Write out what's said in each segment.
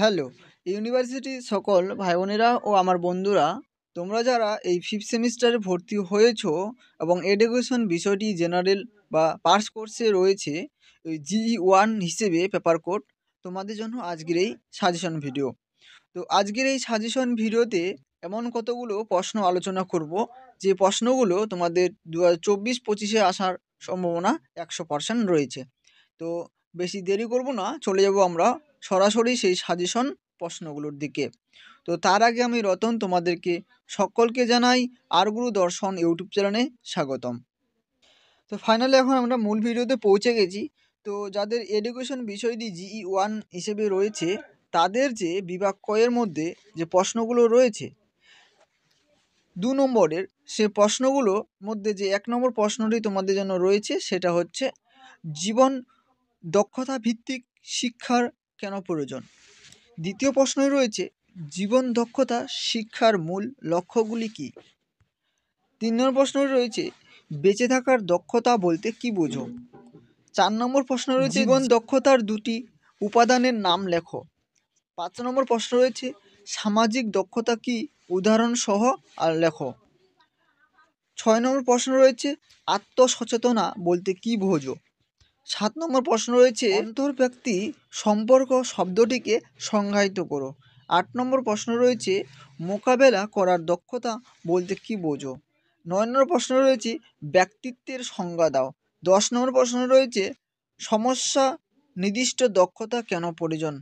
Hello university সকল ভাই বোনেরা ও আমার বন্ধুরা, তোমরা যারা এই ফিফথ সেমিস্টারে ভর্তি হয়েছো এবং এডুকেশন বিষয়টি জেনারেল বা পাস কোর্সে রয়েছে ওই GE1 হিসেবে পেপার কোড, তোমাদের জন্য আজকের এই সাজেশন ভিডিও। তো আজকের এই সাজেশন ভিডিওতে এমন কতগুলো প্রশ্ন আলোচনা করব যে প্রশ্নগুলো তোমাদের 2024-25-এ আসার সম্ভাবনা 100% রয়েছে। তো বেশি দেরি করব না, চলে যাব আমরা সরাসরি সেই সাজেশন প্রশ্নগুলোর দিকে। তো তার আগে আমি রতন তোমাদেরকে সকলকে জানাই আর গুরু দর্শন ইউটিউব চ্যানেলে স্বাগতম। তো ফাইনালি এখন আমরা মূল ভিডিওতে পৌঁছে গেছি। তো যাদের এডুকেশন বিষয়টি GE1 হিসেবে রয়েছে তাদের যে বিভাগ কয়ের মধ্যে যে প্রশ্নগুলো রয়েছে 2 নম্বরের, সে প্রশ্নগুলোর মধ্যে যে 1 নম্বর প্রশ্নটি তোমাদের জন্য রয়েছে সেটা হচ্ছে জীবন দক্ষতা ভিত্তিক শিক্ষার কেন প্রয়োজন। দ্বিতীয় প্রশ্নে রয়েছে জীবন দক্ষতা শিক্ষার মূল লক্ষ্যগুলি কী। 3 নম্বর প্রশ্ন রয়েছে বেঁচে থাকার দক্ষতা বলতে কী বোঝো। 4 নম্বর প্রশ্ন রয়েছে জীবন দক্ষতার 2টি উপাদানের নাম লেখো। 5 নম্বর প্রশ্ন রয়েছে সামাজিক দক্ষতা কি উদাহরণ সহ আর লেখো। 6 নম্বর প্রশ্ন রয়েছে আত্মসচেতনা বলতে কী বোঝো। 7 নম্বর প্রশ্ন রয়েছে অন্তর্ব্যক্তি সম্পর্ক শব্দটিকে সংজ্ঞায়িত করো। 8 নম্বর প্রশ্ন রয়েছে মোকাবেলা করার দক্ষতা বলতে কী বোঝো। 9 নম্বর প্রশ্ন রয়েছে ব্যক্তিত্বের সংজ্ঞা দাও। 10 নম্বর প্রশ্ন রয়েছে সমস্যা নির্দিষ্ট দক্ষতা কেন প্রয়োজন।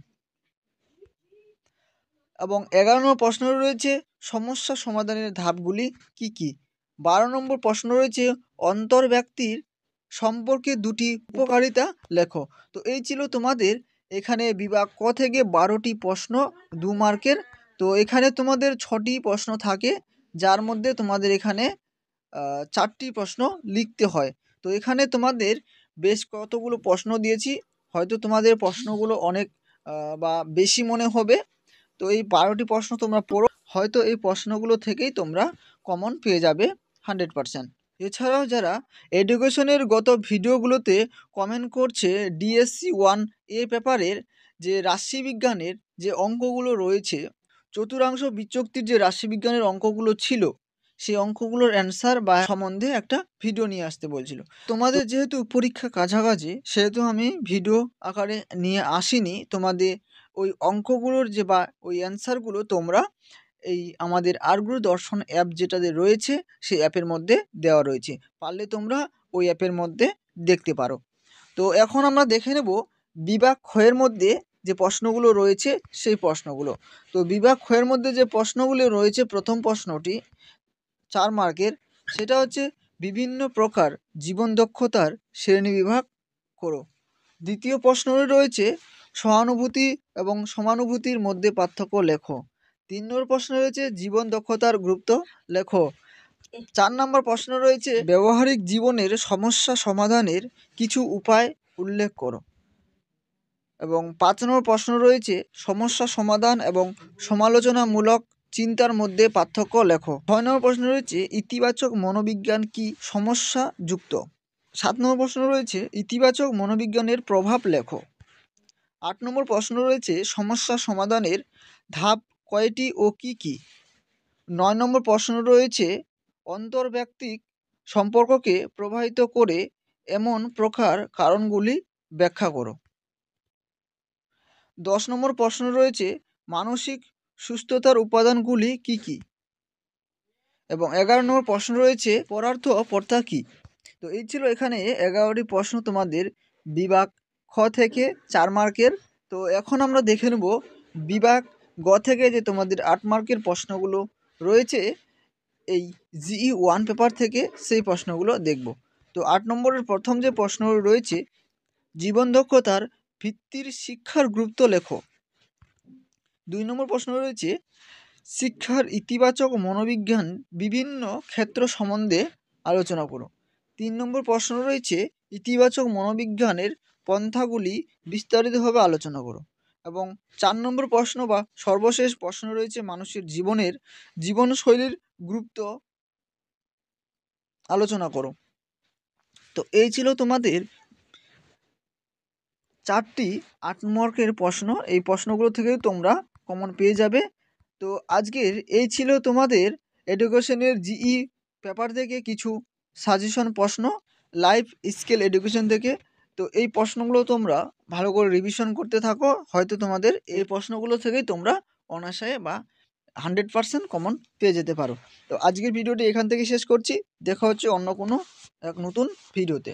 এবং 11 নম্বর প্রশ্ন রয়েছে সমস্যা সমাধানের ধাপগুলি কি কি। 12 নম্বর প্রশ্ন রয়েছে অন্তর্ব্যক্তির সম্পর্কে 2টি উপকারিতা লেখো। তো এই ছিল তোমাদের এখানে বিভাগ ক থেকে 12টি প্রশ্ন 2 মার্কের। তো এখানে তোমাদের 6টি প্রশ্ন থাকে, যার মধ্যে তোমাদের এখানে 4টি প্রশ্ন লিখতে হয়। তো এখানে তোমাদের বেশ কতগুলো প্রশ্ন দিয়েছি, হয়তো তোমাদের প্রশ্নগুলো অনেক বা বেশি মনে হবে। তো এই 12টি প্রশ্ন তোমরা পড়ো, হয়তো এই প্রশ্নগুলো থেকেই তোমরা কমন পেয়ে যাবে 100%। এছাড়াও যারা এডুকেশনের গত ভিডিওগুলোতে কমেন্ট করছে DSC-1 পেপারের যে রাশিবিজ্ঞানের যে অঙ্কগুলো রয়েছে, চতুর্থাংশ বিচ্যুক্তির যে রাশিবিজ্ঞানের অঙ্কগুলো ছিল, সেই অঙ্কগুলোর অ্যান্সার বা সম্বন্ধে একটা ভিডিও নিয়ে আসতে বলছিল। তোমাদের যেহেতু পরীক্ষা কাছাকাছি, সেহেতু আমি ভিডিও আকারে নিয়ে আসিনি। তোমাদের ওই অঙ্কগুলোর যে বা ওই অ্যান্সারগুলো তোমরা এই আমাদের আরগুরু দর্শন অ্যাপ যেটাতে রয়েছে সেই অ্যাপের মধ্যে দেওয়া রয়েছে, পারলে তোমরা ওই অ্যাপের মধ্যে দেখতে পারো। তো এখন আমরা দেখে নেব বিভাগ ক্ষয়ের মধ্যে যে প্রশ্নগুলো রয়েছে সেই প্রশ্নগুলো। তো বিভাগ ক্ষয়ের মধ্যে যে প্রশ্নগুলো রয়েছে, প্রথম প্রশ্নটি 4 মার্কের, সেটা হচ্ছে বিভিন্ন প্রকার জীবন দক্ষতার শ্রেণীবিভাগ করো। দ্বিতীয় প্রশ্নটি রয়েছে সহানুভূতি এবং সমানুভূতির মধ্যে পার্থক্য লেখো। 3 নম্বর প্রশ্ন রয়েছে জীবন দক্ষতার গুরুত্ব লেখো। 4 নম্বর প্রশ্ন রয়েছে ব্যবহারিক জীবনের সমস্যা সমাধানের কিছু উপায় উল্লেখ করো। এবং 5 নম্বর প্রশ্ন রয়েছে সমস্যা সমাধান এবং সমালোচনামূলক চিন্তার মধ্যে পার্থক্য লেখো। 6 নম্বর প্রশ্ন রয়েছে ইতিবাচক মনোবিজ্ঞান কি সমস্যা যুক্ত। 7 নম্বর প্রশ্ন রয়েছে ইতিবাচক মনোবিজ্ঞানের প্রভাব লেখো। 8 নম্বর প্রশ্ন রয়েছে সমস্যা সমাধানের ধাপ কয়টি ও কি কি। 9 নম্বর প্রশ্ন রয়েছে অন্তর্ব্যক্তিক সম্পর্ককে প্রভাবিত করে এমন প্রকার কারণগুলি ব্যাখ্যা করো। 10 নম্বর প্রশ্ন রয়েছে মানসিক সুস্থতার উপাদানগুলি কি কি। এবং 11 নম্বর প্রশ্ন রয়েছে পরার্থ অপর্থা কী। তো এই ছিল এখানে 11টি প্রশ্ন তোমাদের বিভাগ খ থেকে 4 মার্কের। তো এখন আমরা দেখে নেব বিভাগ গ থেকে যে তোমাদের 8 মার্কের প্রশ্নগুলো রয়েছে এই GE1 পেপার থেকে, সেই প্রশ্নগুলো দেখব। তো 8 নম্বরের প্রথম যে প্রশ্ন রয়েছে জীবন দক্ষতার ভিত্তির শিক্ষার গুরুত্ব লেখো। 2 নম্বর প্রশ্ন রয়েছে শিক্ষার ইতিবাচক মনোবিজ্ঞান বিভিন্ন ক্ষেত্র সম্বন্ধে আলোচনা করো। 3 নম্বর প্রশ্ন রয়েছে ইতিবাচক মনোবিজ্ঞানের পন্থাগুলি বিস্তারিতভাবে আলোচনা করো। এবং 4 নম্বর প্রশ্ন বা সর্বশেষ প্রশ্ন রয়েছে মানুষের জীবনশৈলীর গুরুত্ব আলোচনা করো। তো এই ছিল তোমাদের 4টি 8 মার্কের প্রশ্ন। এই প্রশ্নগুলো থেকেই তোমরা কমন পেয়ে যাবে। তো আজকের এই ছিল তোমাদের এডুকেশনের জিই পেপার থেকে কিছু সাজেশন প্রশ্ন, লাইফ স্কিল এডুকেশন থেকে। তো এই প্রশ্নগুলো তোমরা ভালো করে রিভিশন করতে থাকো, হয়তো তোমাদের এই প্রশ্নগুলো থেকেই তোমরা অনায়াসে বা 100% কমন পেয়ে যেতে পারো। তো আজকের ভিডিওটি এখান থেকে শেষ করছি। দেখা হচ্ছে অন্য কোনো এক নতুন ভিডিওতে।